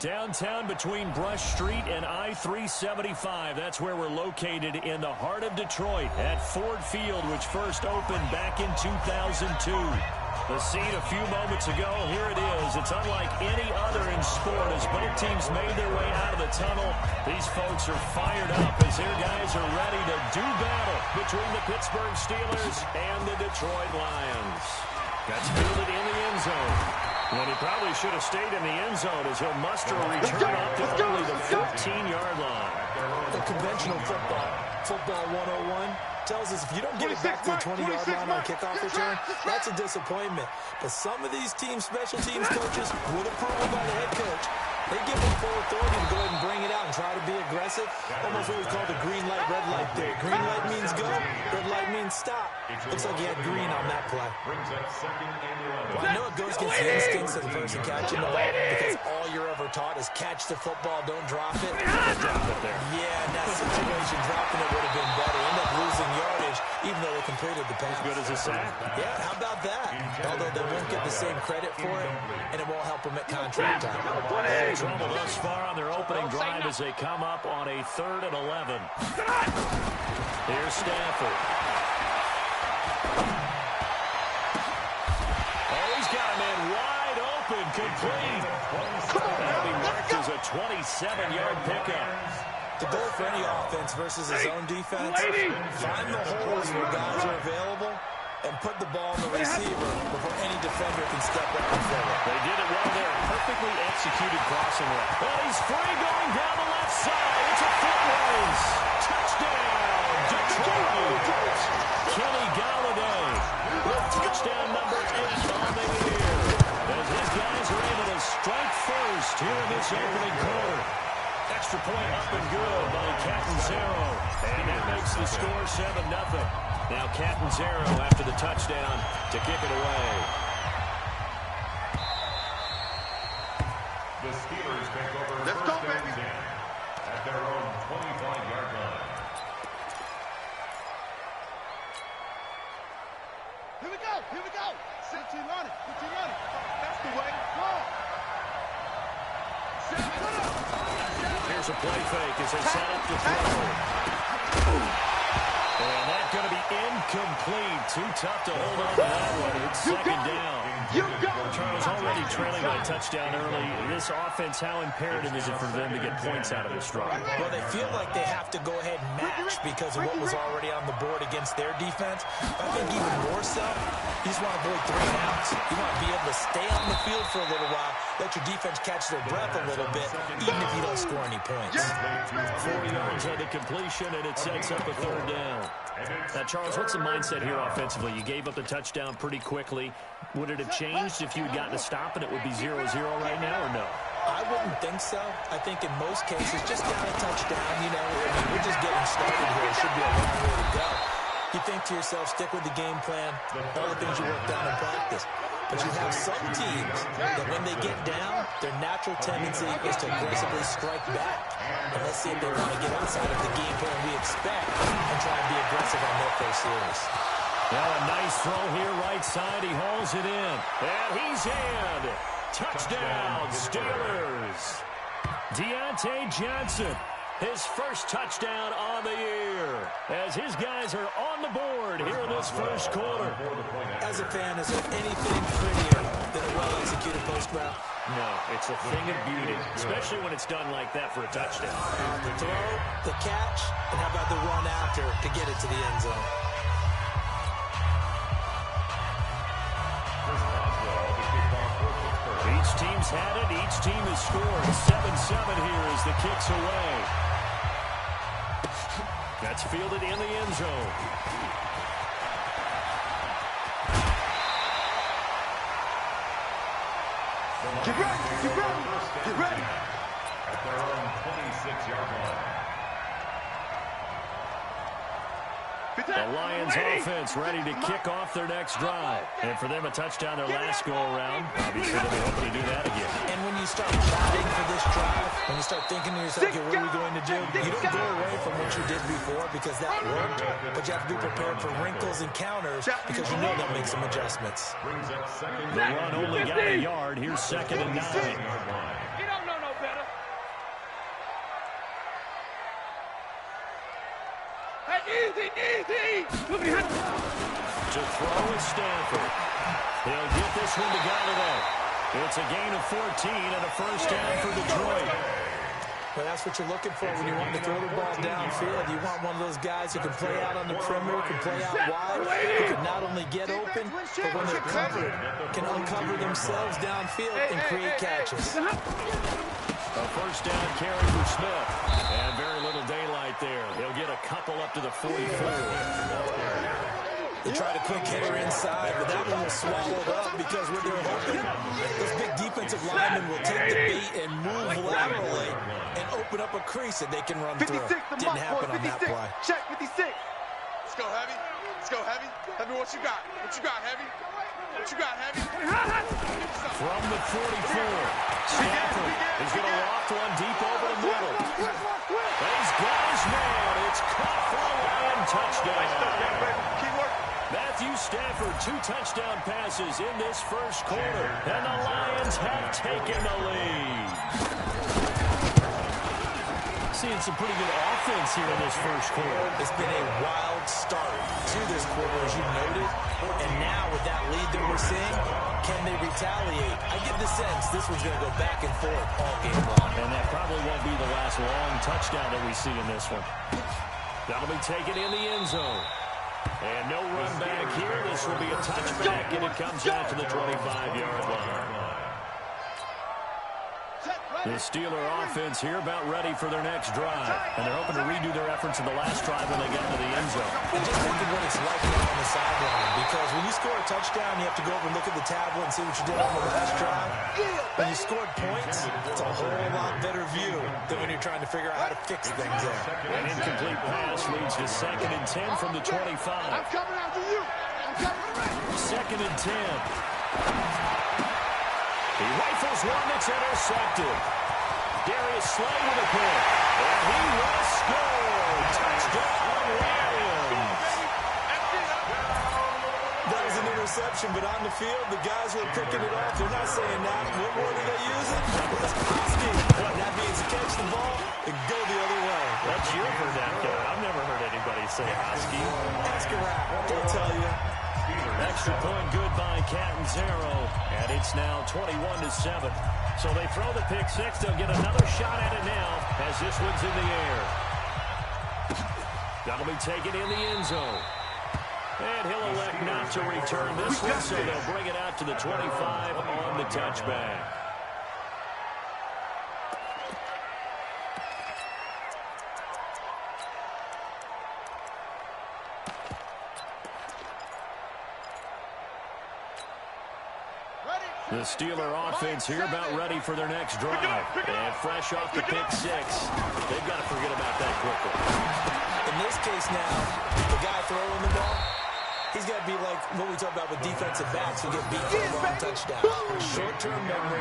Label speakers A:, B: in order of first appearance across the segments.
A: Downtown between Brush Street and I-375. That's where we're located in the heart of Detroit at Ford Field, which first opened back in 2002. The scene a few moments ago, here it is. It's unlike any other in sport as both teams made their way out of the tunnel. These folks are fired up as their guys are ready to do battle between the Pittsburgh Steelers and the Detroit Lions. That's fielded in the end zone. When he probably should have stayed in the end zone as he'll muster a return up to only the 14-yard line.
B: The conventional football 101, tells us if you don't get it back to the 20-yard line on a kickoff return, that's a disappointment. But some of these special teams coaches, with approval by the head coach, they give them full authority to go ahead and bring it out and try to be aggressive. Almost what we call the green light, red light theory. Green light means go, red light means stop. Looks like he had green on that play. Well, I know it goes against the instincts of the person catching the ball because all you're ever taught is catch the football, don't drop it.
A: Drop it there.
B: Yeah, in that situation, dropping it would have been better. End up losing yardage, even though they completed the pass.
A: As good as a sack.
B: Yeah, how about that? Although they won't get the same credit for it, and it won't help them at contract time.
A: Trouble thus far on their opening drive as they come up on a 3rd and 11. Here's Stafford. Oh, he's got a man wide open, complete. That'll be marked as a 27-yard pickup.
B: The goal for any offense versus his own defense, find the holes where guys are available and put the ball on the receiver before any defender can step up and fill it.
A: They did it well there. Perfectly executed crossing route. Well, he's free going down the left side. It's a foot race. Touchdown, Detroit. Kenny Galladay with touchdown number 8 on the year. As his guys are able to strike first here in this opening quarter. Extra point up and good by Catanzaro. And that makes the score 7-0. Now Catanzaro after the touchdown to kick it away.
C: The Steelers take over first and 10 at their own 25-yard line.
D: Here we go, here we go. Sit to run it, That's the way. Go.
A: Here's a play fake as they set up to throw. And that's going to be incomplete. Too tough to hold on to that one. It's second down. Charles already trailing by a touchdown early. This offense, how imperative is it for them to get points out of this drive?
B: Well, they feel like they have to go ahead and match because of what was already on the board against their defense. I think even more so, you just want to avoid 3 and outs. You want to be able to stay on the field for a little while, let your defense catch their breath a little bit, even if you don't score any points.
A: 40 yards on the completion, and it sets up a 3rd down. Now, Charles, what's the mindset here offensively? You gave up the touchdown pretty quickly. Would it have changed if you had gotten a stop and it would be 0-0 right now, or no?
B: I wouldn't think so. I think in most cases, just got a touchdown, we're just getting started here. It should be a long way to go. You think to yourself, stick with the game plan, all the things you worked on in practice. But you have some teams that when they get down, their natural tendency is to aggressively strike back. And let's see if they want to get outside of the game plan we expect and try and be aggressive on their first series.
A: Now a nice throw here, right side. He hauls it in. And he's in. Touchdown, Steelers. Deontay Johnson, his first touchdown on the year. As his guys are on the board here in this first quarter.
B: As a fan, is there anything prettier than a well-executed post route?
A: No, it's a thing of beauty, especially when it's done like that for a touchdown.
B: The throw, the catch, and how about the run after to get it to the end zone?
A: Each team's had it. Each team has scored. 7-7 here as the kick's away. That's fielded in the end zone.
D: Get ready, get ready, get ready.
C: At their own 26-yard line.
A: The Lions offense ready to kick off their next drive. And for them, a touchdown their last go-around. Obviously, they'll be hoping to do that again.
B: And when you start plotting for this drive, when you start thinking to yourself, okay, what are we going to do? You don't go away from what you did before because that worked, but you have to be prepared for wrinkles and counters because you know they'll make some adjustments.
A: The run only got a yard. Here's 2nd and 9.
D: You don't know no better.
A: To throw is Stanford. He'll get this one to Galladay. It's a gain of 14 and a first down for Detroit.
B: Well, that's what you're looking for when you want to throw the ball downfield. You want one of those guys who can play out on the perimeter, can play out wide, who can not only get open, but when they're covered, can uncover themselves downfield and create catches.
A: A first down carry for Smith. And very little daylight there. He'll get a couple up to the 44.
B: They try to quick hitter inside, but that one was swallowed up because when they're hoping, those big defensive linemen will take the bait and move laterally and open up a crease that they can run through. Didn't happen on that play.
D: Check 56. Let's go, Heavy. Let's go, Heavy. Tell me what you got. What you got, Heavy? What you got, Heavy?
A: From the 44, Stanford is going to loft one deep over the middle. He's got his man. It's caught for a Lion touchdown.
D: Keep working.
A: Matthew Stafford, 2 touchdown passes in this first quarter, and the Lions have taken the lead. Seeing some pretty good offense here in this first quarter.
B: It's been a wild start to this quarter, as you noted, and now with that lead that we're seeing, can they retaliate? I get the sense this one's going to go back and forth all game long.
A: And that probably won't be the last long touchdown that we see in this one. That'll be taken in the end zone. And no run back here. This will be a touchback, and it comes out to the 25-yard line. The Steeler offense here about ready for their next drive. And they're hoping to redo their efforts in the last drive when they got to the end zone.
B: And just think of what it's like now on the sideline. Because when you score a touchdown, you have to go over and look at the tablet and see what you did on the last drive. When you scored points, it's a whole lot better view than when you're trying to figure out how to fix things there.
A: An incomplete pass leads to 2nd and 10 from the 25.
D: I'm coming after you. I'm coming.
A: 2nd and 10. He rifles one that's intercepted. Darius Slay with a pick. And he will score. Touchdown, Lions.
B: That was an interception, but on the field, the guys who are picking it off, they're not saying that. What word are they using? It's Hosky. That means catch the ball and go the other way.
A: That's your vernacular. I've never heard anybody say Hosky.
B: Ask around. They'll tell you.
A: Extra point good by Catanzaro, and it's now 21-7. So they throw the pick six. They'll get another shot at it now as this one's in the air. That'll be taken in the end zone. And he'll elect not to return this one, so they'll bring it out to the 25 on the touchback. The Steeler offense here about ready for their next drive. And fresh off the pick six, they've got to forget about that quickly.
B: In this case now, the guy throwing the ball, he's got to be like what we talk about with defensive backs who get beat for a long touchdown. Short-term memory,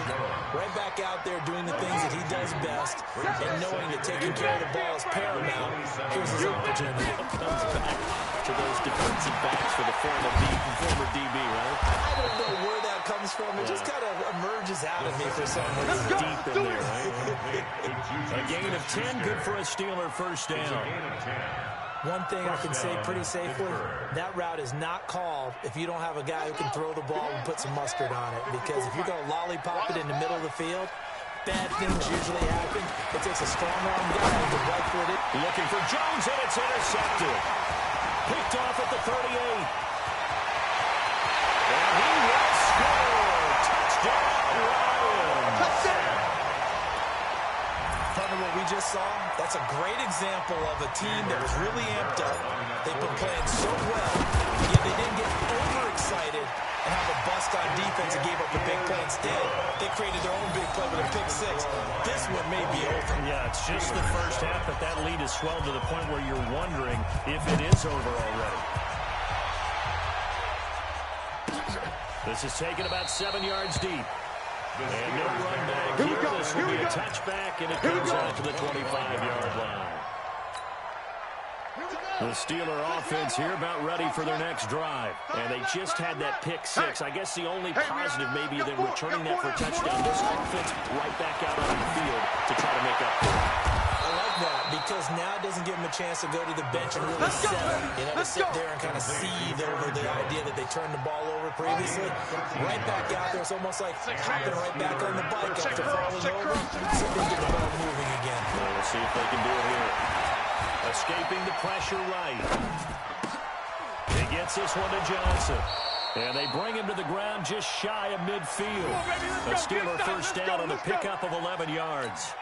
B: right back out there doing the things that he does best, and knowing that taking care of the ball is paramount. Here's his opportunity.
A: Comes back to those defensive backs for the former DB, right?
B: I don't know where that comes from. It just kind of emerges out of me for some reason.
A: Deep in there, right? A gain of 10, good for a Steeler first down.
B: One thing I can say pretty safely, that route is not called if you don't have a guy who can throw the ball and put some mustard on it. Because if you're going to lollipop it in the middle of the field, bad things usually happen. It takes a strong-arm guy to right-foot it.
A: Looking for Jones, and it's intercepted. Picked off at the 38. And he will score. Touchdown, Lions.
D: Touchdown.
B: From what we just saw, that's a great example of a team that was really amped up. They've been playing so well, yet they didn't get overexcited and have a bust on defense and gave up a big play. Instead, they created their own big play with a pick six. This one may be over.
A: Yeah, it's just the first half, but that lead has swelled to the point where you're wondering if it is over already. This is taken about 7 yards deep. And no run back here. This will be a touchback, and it comes out to the 25-yard line. The Steeler offense here about ready for their next drive. And they just had that pick six. I guess the only positive maybe than returning that for a touchdown. This offense right back out on the field to try to make up for it.
B: I like that because now it doesn't give him a chance to go to the bench and really set up. You know, to sit there and kind of seethe over the idea that they turned the ball over previously. Right back out there. It's almost like hopping right back on the bike after falling over. See if they get the ball moving again.
A: Well, we'll see if they can do it here. Escaping the pressure right. He gets this one to Johnson. And they bring him to the ground just shy of midfield. A Steeler first down on a pickup of 11 yards.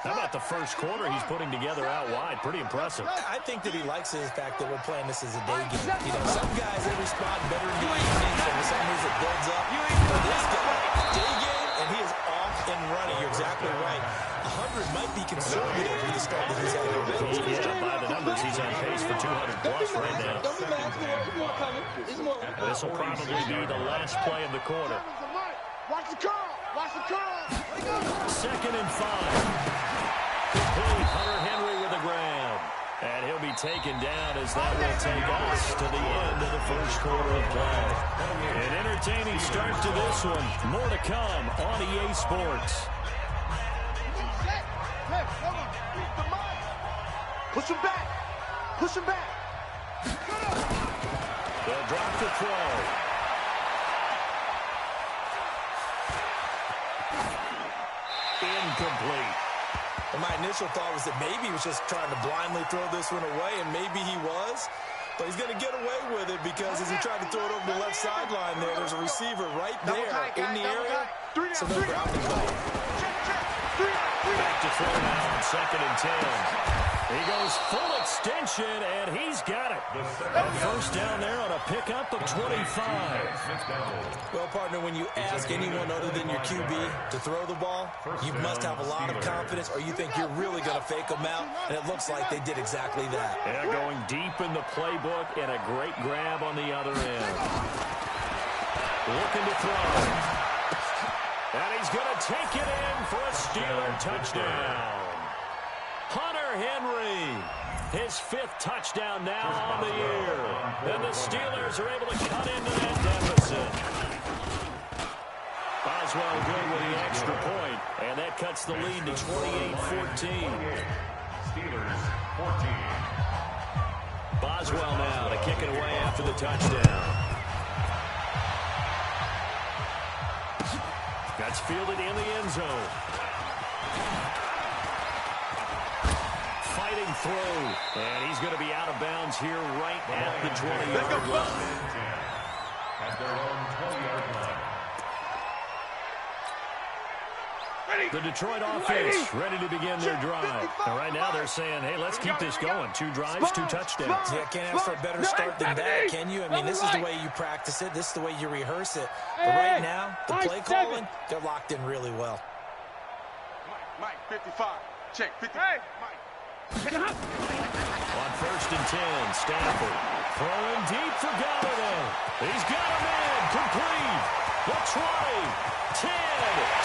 A: How about the first quarter he's putting together out wide? Pretty impressive.
B: I think that he likes the fact that we're playing this as a day game. You know, some guys, they respond better in the evenings, and for some reason it builds up. For this guy, day game, and he is off and running. You're exactly right. 100 might be conservative for the start that he's having.
A: Yeah, by the numbers, he's on pace for 200 plus right now. This will probably be the last play of the quarter.
D: Watch the curl. Watch the curl.
A: 2nd and 5. Complete. Hunter Henry with the ground. And he'll be taken down as that will take us to the end of the first quarter of play. An entertaining start to this one. More to come on EA Sports.
D: Push him back. Push him back.
A: They'll drop the throw. Incomplete.
B: And my initial thought was that maybe he was just trying to blindly throw this one away, and maybe he was. But he's going to get away with it because as he tried to throw it over the left sideline there, there's a receiver right there in the area. So no grounding call.
A: Back to throw now on 2nd and 10. He goes full extension, and he's got it. A first down there on a pickup of 25.
B: Well, partner, when you ask anyone other than your QB to throw the ball, you must have a lot of confidence, or you think you're really going to fake them out, and it looks like they did exactly that.
A: Yeah, going deep in the playbook, and a great grab on the other end. Looking to throw. And he's going to take it in for a Steeler touchdown. Hunter Henry, his 5th touchdown now on the year. And the Steelers are able to cut into that deficit. Boswell good with the extra point, and that cuts the lead to 28-14.
C: Steelers 14.
A: Boswell now to kick it away after the touchdown. That's fielded in the end zone. Fighting through. And he's going to be out of bounds here right at the 20-yard line.
C: At their own 20-yard line.
A: The Detroit offense ready to begin their drive. And right now they're saying, hey, let's keep this going. 2 drives, 2 touchdowns.
B: Yeah, can't ask for a better start than that, can you? I mean, this is the way you practice it. This is the way you rehearse it. But right now, the play calling, they're locked in really well.
D: Mike, 55. Check, 50. Hey, Mike.
A: On 1st and 10, Stafford throwing deep for Galladay. He's got him in, complete. The 20, 10,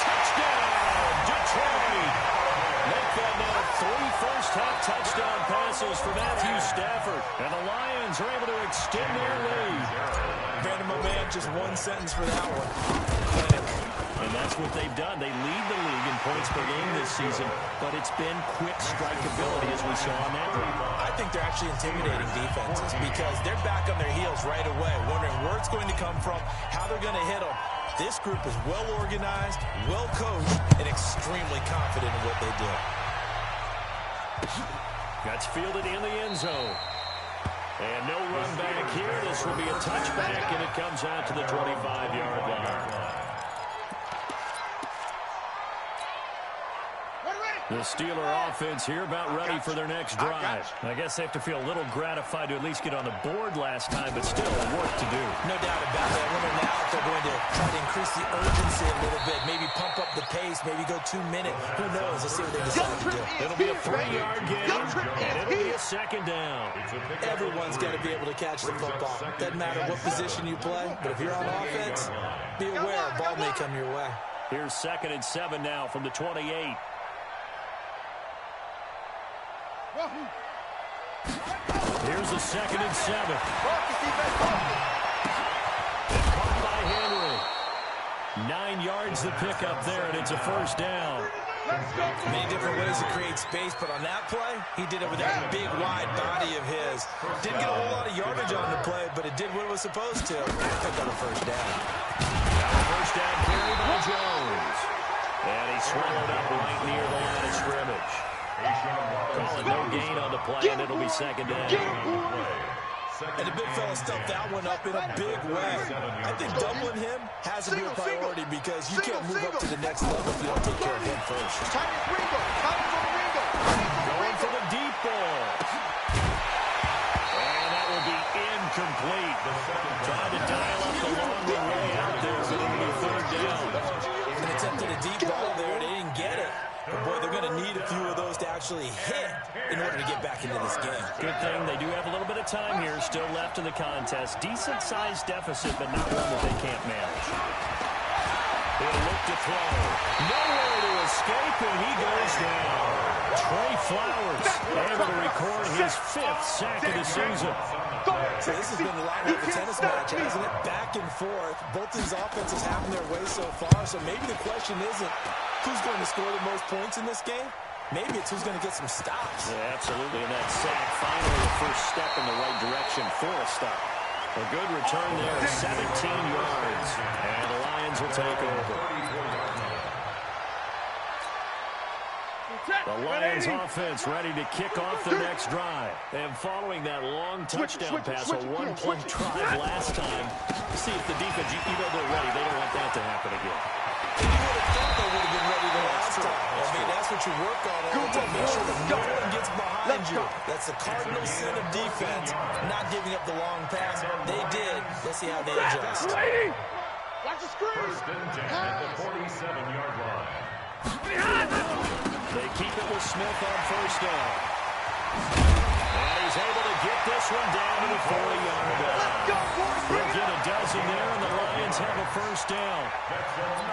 A: touchdown, Detroit. Make that now 3 first-half touchdown passes for Matthew Stafford. And the Lions are able to extend their lead.
B: Brandon, my man, just 1 sentence for that one. Clinic.
A: And that's what they've done. They lead the league in points per game this season, but it's been quick strikeability as we saw on that drive.
B: I think they're actually intimidating defenses because they're back on their heels right away, wondering where it's going to come from, how they're going to hit them. This group is well organized, well coached, and extremely confident in what they do.
A: That's fielded in the end zone. And no run back here. This will be a touchback, and it comes out to the 25-yard line. The Steeler offense here about ready for their next drive. I guess they have to feel a little gratified to at least get on the board last time, but still work to do.
B: No doubt about that. I wonder now if they're going to try to increase the urgency a little bit, maybe pump up the pace, maybe go 2-minute. Who knows? Let's see what they decide to do.
A: It'll be a 3-yard gain, and it'll be a 2nd down.
B: Everyone's got to be able to catch the football. Doesn't matter what position you play, but if you're on offense, be aware a ball may come your way.
A: Here's 2nd and 7 now from the 28. Here's a 2nd and 7. Caught by Henry. 9 yards the pickup there, and it's a first down.
B: Many different ways to create space, but on that play, he did it with that big, wide body of his. Didn't get a whole lot of yardage on the play, but it did what it was supposed to. Picked up a first down.
A: First down carry by Jones. And he swallowed up right near the line of scrimmage. Calling no gain on the play, and it'll be second down.
B: And the big fella stuffed that one up in a big way. I think doubling him has to be a priority because you can't move up to the next level if you don't take care of him first.
A: Going for the deep ball. And that will be incomplete. Trying to dial up the longer way out there, so it'll be third down.
B: And attempted a deep ball there, they didn't get it. But boy, they're going to need a few of those to actually hit in order to get back into this game.
A: Good thing they do have a little bit of time here still left in the contest. Decent-sized deficit, but not one that they can't manage. He'll look to throw. Nowhere to escape, and he goes down. Trey Flowers able to record his 5th sack of the season.
B: So this has been a lot like a tennis match, hasn't it? Back and forth. Both these offenses having their way so far, so maybe the question isn't who's going to score the most points in this game. Maybe it's who's going to get some stops.
A: Yeah, absolutely, and that sack finally the first step in the right direction for a stop. A good return there, 17 yards, and the Lions will take over. The Lions offense ready to kick off their next drive. And following that long touchdown pass, a one-play drive last time, see if the defense, even though they're ready, they don't want that to happen again.
B: You would have thought they would have been ready the last time. I mean, that's what you work on all the time. Make sure that no one gets behind you. That's the cardinal sin of defense, not giving up the long pass. They did. Let's see how they adjust.
D: Watch the screen.
C: First and 10 at the 47-yard line.
A: They keep it with Smith on first down. And he's able to get this one down to the 40-yard line. They'll get a dozen there, and the Lions have a first down.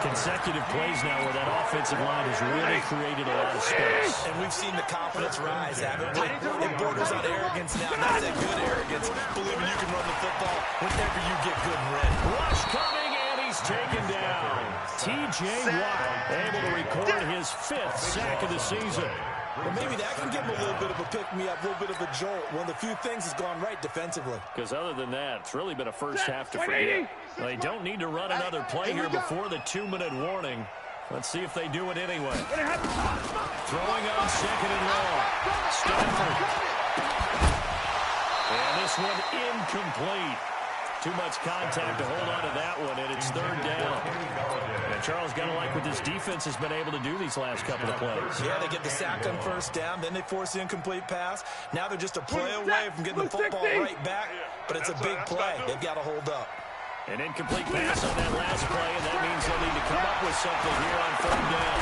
A: Consecutive plays now where that offensive line has really created a lot of space.
B: And we've seen the confidence rise, haven't we? It borders on arrogance now. That's a good arrogance. Believing you can run the football whenever you get good and ready.
A: Rush coming, and he's taken down. T.J. Watt able to record his 5th sack of the season.
B: Well, maybe that can give him a little bit of a pick-me-up, a little bit of a jolt. One of the few things has gone right defensively.
A: Because other than that, it's really been a first half to forget. They don't need to run another play here before the 2-minute warning. Let's see if they do it anyway. Throwing on second and long. Stafford. And this one incomplete. Too much contact to hold on to that one, and it's third down. And Charles got to like what this defense has been able to do these last couple of plays.
B: Yeah, they get the sack on first down, then they force the incomplete pass. Now they're just a play away from getting the football right back, but it's a big play. They've got to hold up.
A: An incomplete pass on that last play, and that means they'll need to come up with something here on third down.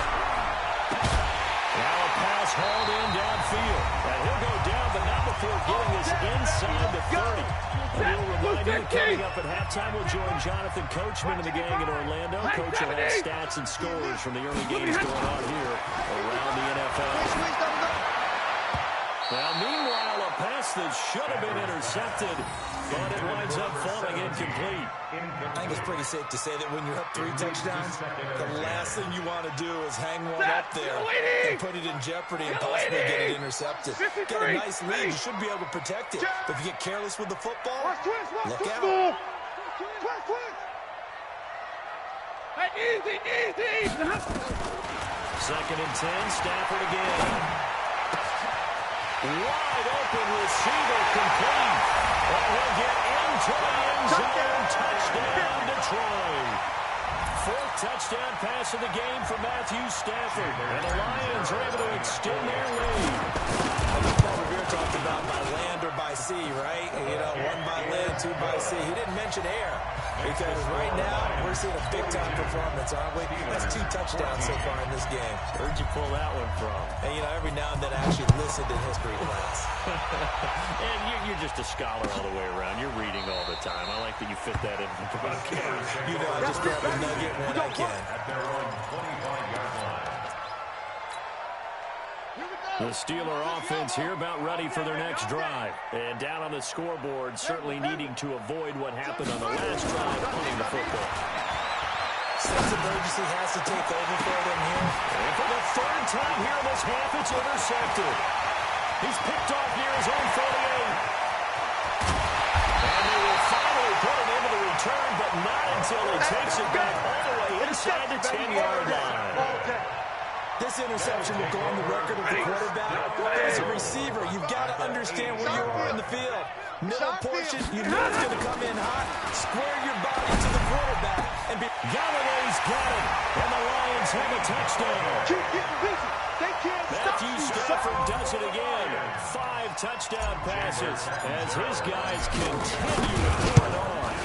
A: Now a pass hauled in downfield. And he'll go down, but not before getting this inside the 30. And we'll remind you, coming up at halftime, we'll join Jonathan Coachman and the gang in Orlando. Coach will have stats and scores from the early games going on here around the NFL. Now, meanwhile, a pass that should have been intercepted, but it winds up falling incomplete.
B: I think it's pretty safe to say that when you're up 3 touchdowns, the last thing you want to do is hang one up there and put it in jeopardy and possibly get it intercepted. Got a nice lead. You should be able to protect it. But if you get careless with the football, look out.
A: Second and 10, Stafford again. Wide open receiver complete. And he'll get into the end zone. Touchdown, Detroit. 4th touchdown pass of the game for Matthew Stafford. And the Lions are able to extend their lead.
B: I think Paul Revere talked about by land or by sea, right? You know, 1 by land, 2 by sea. He didn't mention air because right now we're seeing a big-time performance, aren't we? That's 2 touchdowns so far in this game.
A: Where'd you pull that one from?
B: And, you know, every now and then I actually listened in history class.
A: And you're just a scholar all the way around. You're reading all the time. I like that you fit that in the broadcast.
B: You know, I just grab a nugget when I can.
C: At their own 25-yard line.
A: The Steeler offense here about ready for their next drive. And down on the scoreboard, certainly needing to avoid what happened on the last drive, punting the football.
B: Sense of urgency obviously has to take over for them here.
A: And for the third time here in this half, it's intercepted. He's picked off near his own 48. And they will finally put it into the return, but not until he takes it back all the way inside the 10-yard line.
B: This interception will go on the record of the quarterback. As a receiver, you've got to understand where you are in the field. Middle portion, you know it's going to come in hot. Square your body to the quarterback. And
A: Galloway's got it, and the Lions have a touchdown.
E: Keep getting busy. They can't stop
A: Matthew
E: you.
A: Stafford does it again. 5 touchdown passes as his guys continue to pour it on.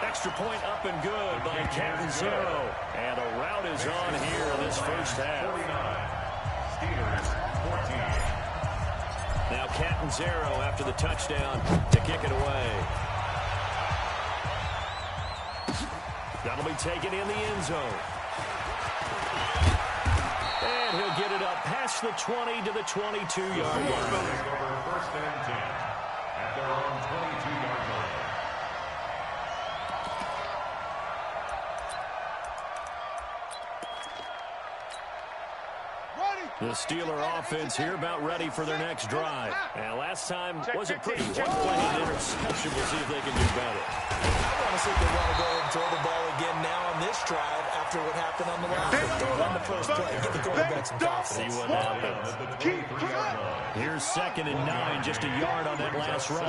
A: Extra point up and good by Catanzaro. And a rout is on here in this first half.
C: 49. Steelers, 14.
A: Now Catanzaro after the touchdown to kick it away. That'll be taken in the end zone. And he'll get it up past the 20 to the 22-yard line.
C: Take over first and 10 at their own 22-yard line.
A: The Steeler offense here about ready for their next drive. And last time was a pretty well-played interception. We'll see if they can do better.
B: I honestly they want to go ahead and throw the ball again now on this drive after what happened on the last one. Don't run the first play. Give the quarterback some confidence.
A: See what happens. Here's 2nd and 9, just a yard on that last run.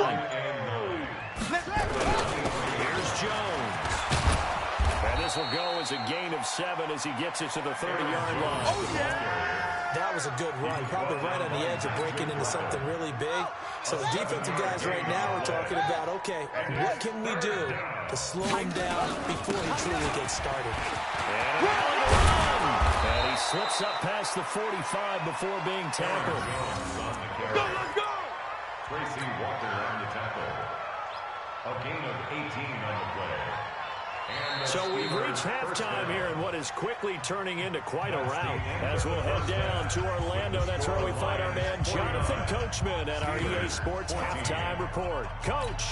A: Here's Jones. And this will go as a gain of 7 as he gets it to the 30-yard line.
B: Oh, yeah! That was a good run, probably right on the edge of breaking into something really big. So the defensive guys right now are talking about, okay, what can we do to slow him down before he truly gets started?
A: And he slips up past the 45 before being tackled.
E: Let's go!
C: Tracy Walker on the tackle. A gain of 18 on the play.
A: So we've reached halftime here in what is quickly turning into quite a rout. As we'll head down to Orlando, that's where we find our man Jonathan Coachman at our EA Sports Halftime Report. Coach.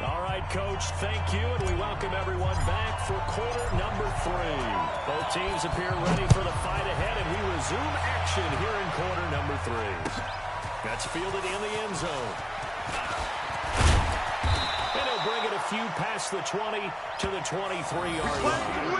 A: All right, Coach, thank you, and we welcome everyone back for quarter number 3. Both teams appear ready for the fight ahead, and we resume action here in quarter number 3. That's fielded in the end zone. And he'll bring it a few past the 20 to the 23-yard line.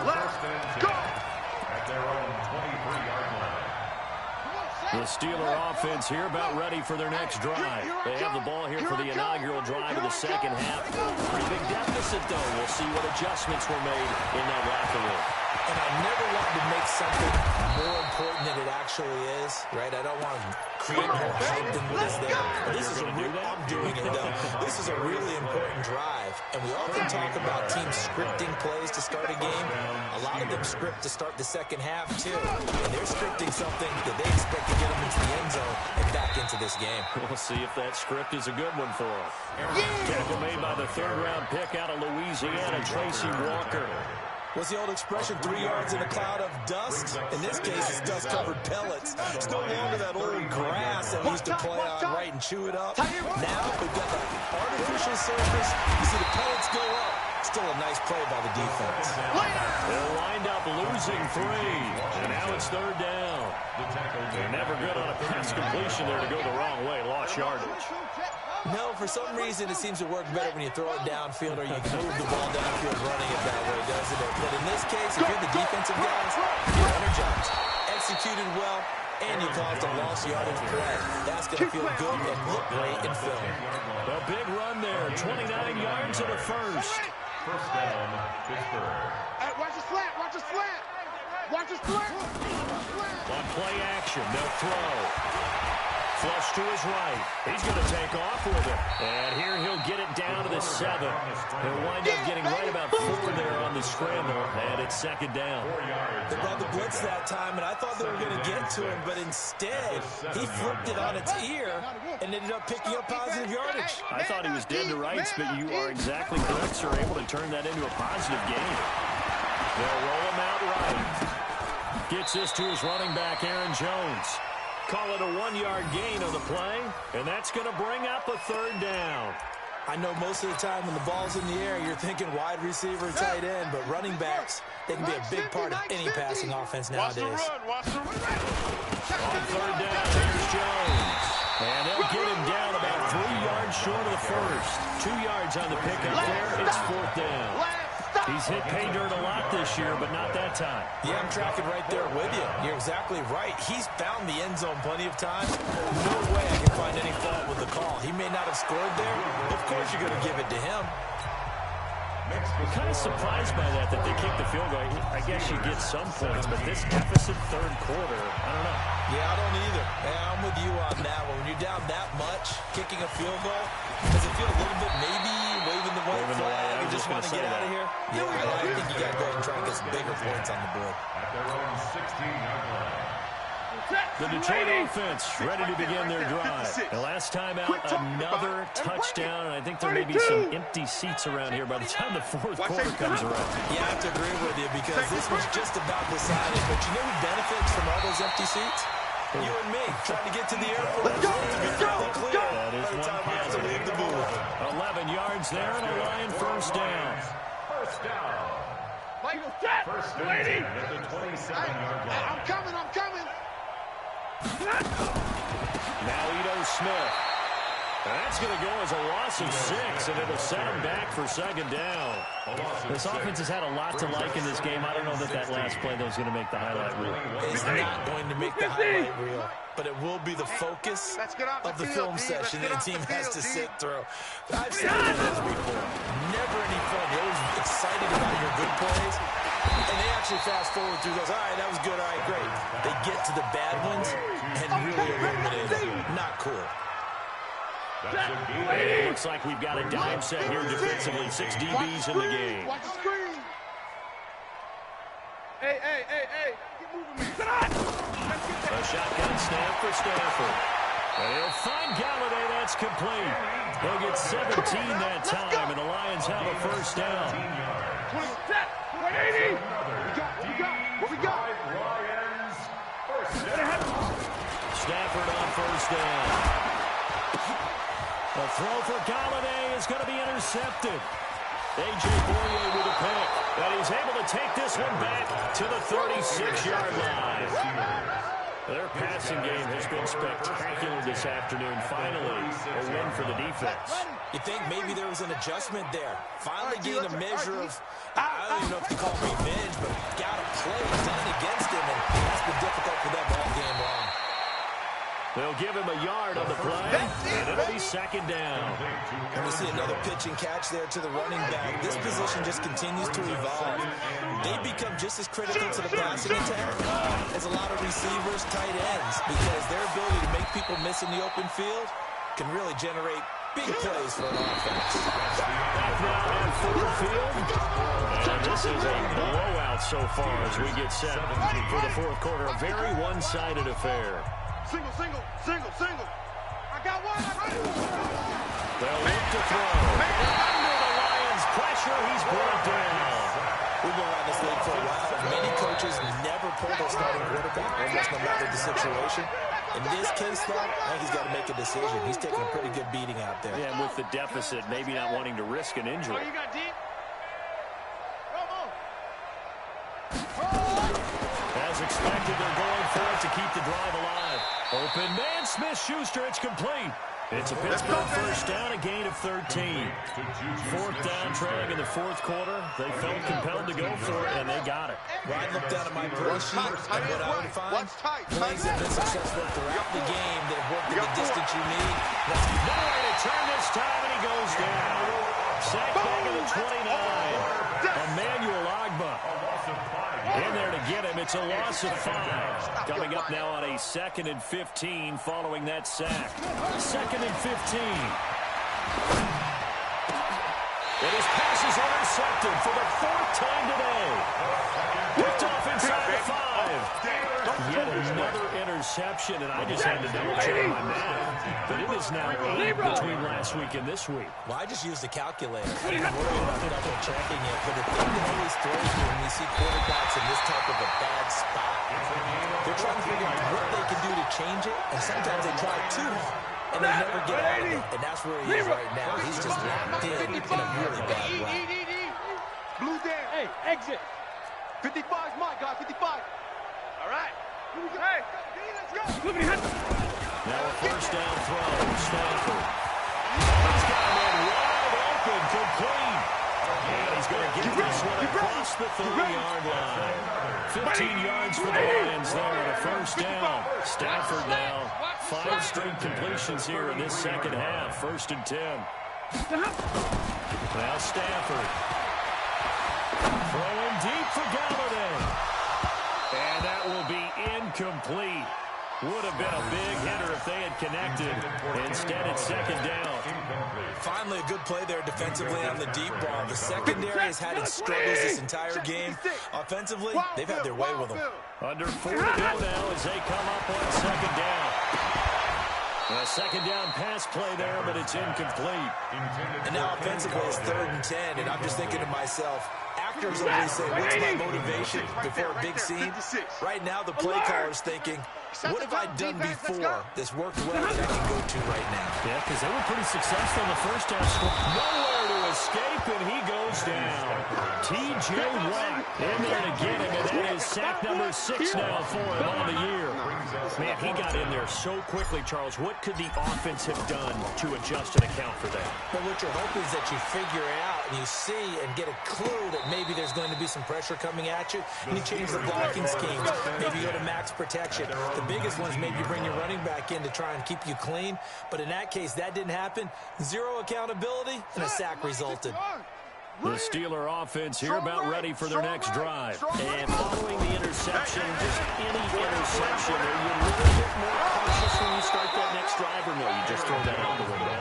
E: Let's go!
C: At their own 23-yard line.
A: The Steeler offense here about ready for their next drive. They have the ball here for the inaugural drive of the second half. Pretty big deficit, though. We'll see what adjustments were made in that locker room.
B: And I never wanted to make something more important than it actually is, right? I don't want to create more hype than what is there. This is a real, I'm doing it, though. This is a really important drive. And we often talk about teams scripting plays to start a game. A lot of them script to start the second half, too. And they're scripting something that they expect to get them into the end zone and back into this game.
A: We'll see if that script is a good one for them. Tackle made by the 3rd-round pick out of Louisiana, Tracy Walker.
B: What's the old expression, 3 yards in a cloud of dust? In this case, it's dust-covered pellets. It's no longer that old grass that we used to play on, right, and chew it up. Now, we've got the artificial surface. You see the pellets go up. Still a nice play by the defense.
A: They'll wind up losing 3. And now it's 3rd down. They're never good on a pass completion there to go the wrong way. Lost yardage.
B: No, for some reason, it seems to work better when you throw it downfield or you can move the ball downfield running it that way, doesn't it? But in this case, if you're the defensive guys, you're energized, executed well, and you caused a lost yardage play. That's going to feel good and look great in film.
A: A big run there, 29 yards and a first.
C: First down, Pittsburgh.
E: Hey, watch the slant, watch the slant. Watch the slant.
A: On play action, they'll throw. Flush to his right. He's going to take off with it. And here he'll get it down to the 7. He'll wind up getting right about 4 there on the scramble. And it's 2nd down.
B: They brought the blitz that time, and I thought they were going to get to him, but instead, he flipped it on its ear and ended up picking up positive yardage.
A: I thought he was dead to rights, but you are exactly correct, sir. Able to turn that into a positive gain. They'll roll him out right. Gets this to his running back, Aaron Jones. Call it a 1-yard gain on the play, and that's going to bring up a 3rd down.
B: I know most of the time when the ball's in the air, you're thinking wide receiver, tight end, but running backs, they can be a big part of any passing offense nowadays.
D: Watch the run.
A: On third down, there's Jones. And they'll get him down about 3 yards short of the first. 2 yards on the pickup there. It's fourth down. He's hit pay dirt a lot this year, but not that time.
B: Yeah, I'm tracking right there with you. You're exactly right. He's found the end zone plenty of times. No way I can find any fault with the call. He may not have scored there. Of course you're going to give it to him.
A: I'm kind of surprised by that they kicked the field goal. I guess you get some points, but this deficit third quarter, I don't know.
B: Yeah, I don't either. Yeah, I'm with you on that one. When you're down that much, kicking a field goal, does it feel a little bit maybe waving the white flag? You just want to get out of here? Yeah, I think you got to go and try and get some bigger points on the board.
C: At their own 16-yard line.
A: The Detroit offense ready to begin their drive. The last time out, another touchdown, and I think there may be some empty seats around here by the time the fourth quarter comes around.
B: Yeah, I have to agree with you because this was just about decided. But you know who benefits from all those empty seats? You and me, trying to get to the airport. Let's go.
A: That is one positive. 11 yards there and a Lion first down.
C: First down.
E: Michael, cat!
C: First and
E: Lady!
C: 10 at the 27-yard line.
E: I'm coming!
A: Now Ito Smith. And that's going to go as a loss of 6, and it'll set him back for second down. This offense has had a lot to like in this game. I don't know that last play, though, is going to make the highlight reel.
B: It's not going to make the highlight reel, but it will be the focus of the film session that the team has to sit through. I've said this before. Never any fun. You're always excited about your good plays, and they actually fast forward through those. All right, that was good. All right, great. They get to the bad ones and really eliminate them. Not cool.
A: Looks like we've got a dime set here defensively. 6 DBs in the game.
E: Watch the screen. Hey. Get moving, man.
A: A shotgun snap for Stafford. And he'll find Galladay. That's complete. He'll get 17 that time, and the Lions have a first down.
E: 180. What we got?
C: Lions. First down.
A: Stafford on first down. The throw for Galladay is going to be intercepted. A.J. Boyer with a pick. But he's able to take this one back to the 36-yard line. Their passing game has been spectacular this afternoon. Finally, a win for the defense.
B: You think maybe there was an adjustment there. Finally gained a measure of, I don't even know if you call it revenge, but got a play done against him, and that's been difficult for them all game long.
A: They'll give him a yard on the play, and it'll be second down.
B: And we see another pitch and catch there to the running back. This position just continues to evolve. They become just as critical to the passing attack as a lot of receivers, tight ends, because their ability to make people miss in the open field can really generate big plays for an offense.
A: Back now on Ford Field. And this is a blowout so far as we get set for the fourth quarter. A very one-sided affair.
E: Single. I got one.
A: They'll look to throw. Under the Lions' pressure, he's brought down.
B: We've been around this league for a while. Many coaches never pull their starting quarterback, almost no matter the situation. In this case, though, I think he's got to make a decision. He's taking a pretty good beating out there.
A: Yeah, and with the deficit, maybe not wanting to risk an injury.
E: You got deep.
A: As expected, they're going for it to keep the drive alive. Open man, Smith-Schuster, it's complete. It's a Pittsburgh first down, a gain of 13. Fourth down, trailing in the fourth quarter. They felt compelled to go for it, and they got it.
B: Well, I looked down at my play sheet, and what I would find, plays have been successful throughout the game. They've worked in the distance you need.
A: Nowhere to turn this time, and he goes down. Sack back at the 29. Emmanuel Ogbah in there to get him. It's a loss of 5. Coming up now on a 2nd and 15 following that sack. 2nd and 15. And his pass is intercepted for the 4th time today. Picked off inside the 5. Yet another interception, and I just had to double-check my math. But it is now 8 between last week and this week.
B: Well, I just used the calculator. I'm worried about double-checking it. But the thing that always throws me when we see quarterbacks in this type of a bad spot, they're trying to figure out what they can do to change it, and sometimes they try too hard. and they never get out of it. And that's where he is right now. He's just locked in a really bad run.
E: Blue down. Hey, exit. 55 is mine, guys. 55. All right. Here we go. Hey, let's go.
A: Now a first down throw. Stafford. He's got him wide open, complete. And he's going to get this one across the 30-yard line. 15 yards for the Lions there on a first down. Stafford now 5 straight completions here in this second half. 1st and 10. Now Stafford. Throwing deep for Galladay. And that will be incomplete. Would have been a big hitter if they had connected. Instead, it's 2nd down.
B: Finally, a good play there defensively on the deep ball. The secondary has had its struggles this entire game. Offensively, they've had their way with them.
A: Under 4 to go now as they come up on 2nd down. A 2nd down pass play there, but it's incomplete.
B: And now offensively, it's 3rd and 10, and I'm just thinking to myself, actors always say, what's my motivation before a big scene? Right now, the play caller's thinking, what have I done before that's worked well that I can go to right now?
A: Yeah, because they were pretty successful in the first half. Nowhere to escape, and he goes down. T.J. Watt in there to get him, and that is sack number 6 now for him on the year. Man, he got in there so quickly, Charles. What could the offense have done to adjust and account for that?
B: But what you're hoping is that you figure out and you see and get a clue that maybe there's going to be some pressure coming at you, and you change the blocking schemes. Maybe you go to max protection. The biggest one is maybe you bring your running back in to try and keep you clean. But in that case, that didn't happen. 0 accountability, and a sack resulted.
A: The Steeler offense here about ready for their next drive. And following the interception, just any interception, are you a little bit more cautious when you start that next drive, or no, you just throw that out the window?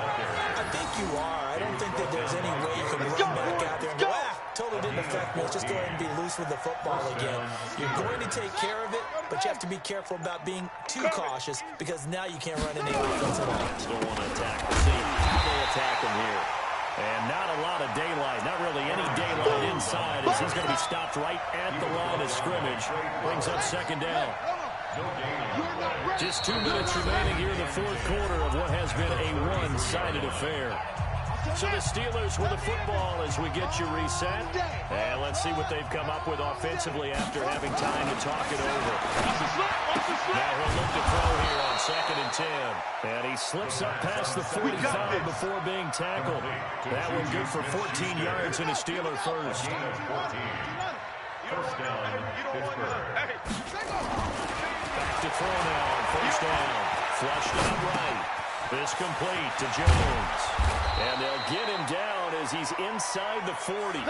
B: I think you are. I don't think that there's any way you can run back out there and go, totally didn't affect me. Let's just go ahead and be loose with the football again. You're going to take care of it, but you have to be careful about being too cautious because now you can't run any offense at all.
A: Still want to attack. See how they attack him here. And not a lot of daylight, not really any daylight inside as he's going to be stopped right at the line of scrimmage. Brings up 2nd down. Just 2 minutes remaining here in the 4th quarter of what has been a one-sided affair. So the Steelers with the football as we get you reset. And let's see what they've come up with offensively after having time to talk it over. Now he'll look to throw here on 2nd and 10. And he slips up past the 45 before being tackled. That one good for 14 yards and a Steeler first.
C: First down, Pittsburgh.
A: Back to throw now on 1st down. Flushed out right. This complete to Jones. And they'll get him down as he's inside the 40.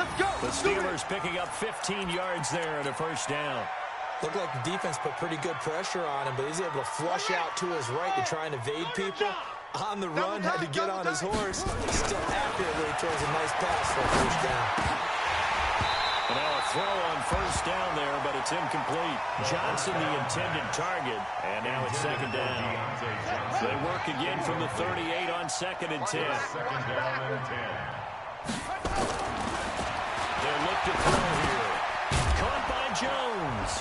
A: The Steelers picking up 15 yards there and a 1st down.
B: Looked like the defense put pretty good pressure on him, but he's able to flush out to his right to try and evade people. On the run, had to get on his horse. Still accurately throws a nice pass for a 1st down.
A: And now a throw on 1st down there, but it's incomplete. Johnson the intended target, and now it's 2nd down. They work again from the 38 on 2nd and 10.
C: 2nd down and 10.
A: They'll look to throw here. Caught by Jones.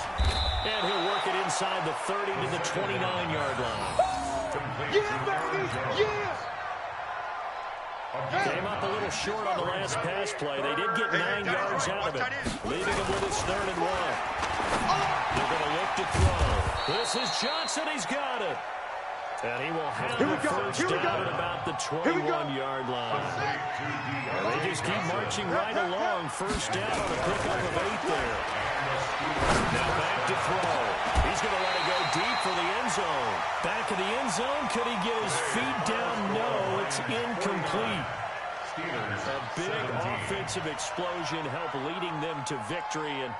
A: And he'll work it inside the 30 to the 29-yard line.
E: Yeah, baby! Yeah!
A: Came up a little short on the last pass play. They did get 9 yards out of it, leaving him with his 3rd and 1. They're going to look to throw. This is Johnson. He's got it. And he will have the 1st down at about the 21-yard line. And they just keep marching right along. 1st down on a pickup of 8 there. Now back to throw. He's going to let it go deep for the end zone. Back of the end zone. Could he get his feet down? No, it's incomplete. A big offensive explosion helped leading them to victory. And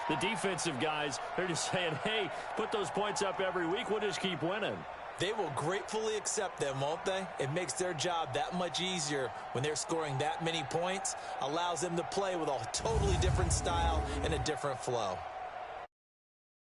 A: the defensive guys, they're just saying, hey, put those points up every week. We'll just keep winning.
B: They will gratefully accept them, won't they? It makes their job that much easier when they're scoring that many points. Allows them to play with a totally different style and a different flow.